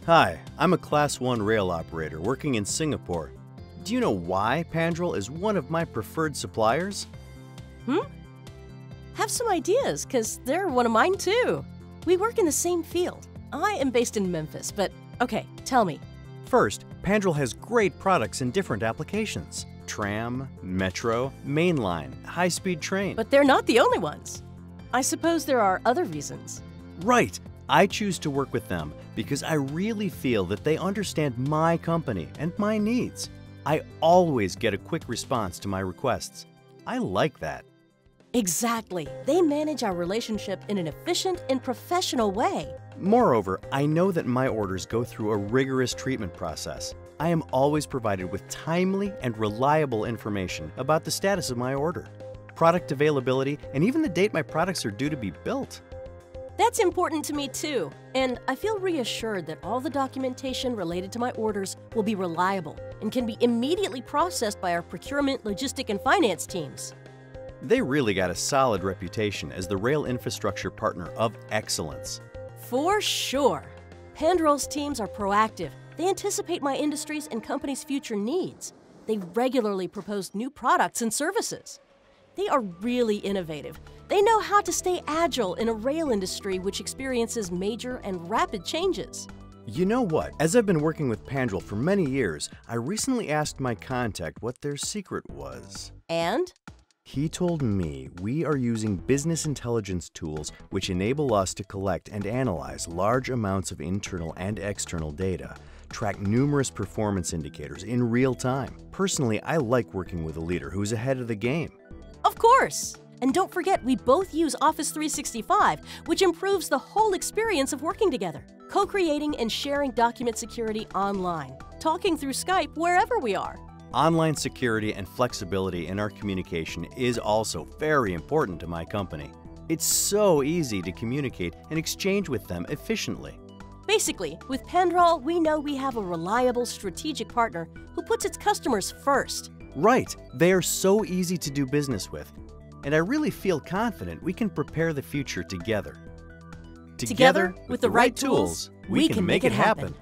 Hi, I'm a Class 1 rail operator working in Singapore. Do you know why Pandrol is one of my preferred suppliers? Have some ideas, because they're one of mine too. We work in the same field. I am based in Memphis, but okay, tell me. First, Pandrol has great products in different applications. Tram, metro, mainline, high-speed train. But they're not the only ones. I suppose there are other reasons. Right! I choose to work with them because I really feel that they understand my company and my needs. I always get a quick response to my requests. I like that. Exactly. They manage our relationship in an efficient and professional way. Moreover, I know that my orders go through a rigorous treatment process. I am always provided with timely and reliable information about the status of my order, product availability, and even the date my products are due to be built. That's important to me too, and I feel reassured that all the documentation related to my orders will be reliable and can be immediately processed by our procurement, logistic, and finance teams. They really got a solid reputation as the rail infrastructure partner of excellence. For sure. Pandrol's teams are proactive. They anticipate my industry's and company's future needs. They regularly propose new products and services. They are really innovative. They know how to stay agile in a rail industry which experiences major and rapid changes. You know what? As I've been working with Pandrol for many years, I recently asked my contact what their secret was. And? He told me we are using business intelligence tools which enable us to collect and analyze large amounts of internal and external data, track numerous performance indicators in real time. Personally, I like working with a leader who's ahead of the game. Of course! And don't forget, we both use Office 365, which improves the whole experience of working together, co-creating and sharing document security online, talking through Skype wherever we are. Online security and flexibility in our communication is also very important to my company. It's so easy to communicate and exchange with them efficiently. Basically, with Pandrol, we know we have a reliable strategic partner who puts its customers first. Right, they are so easy to do business with. And I really feel confident we can prepare the future together. Together, with the right tools, we can make it happen.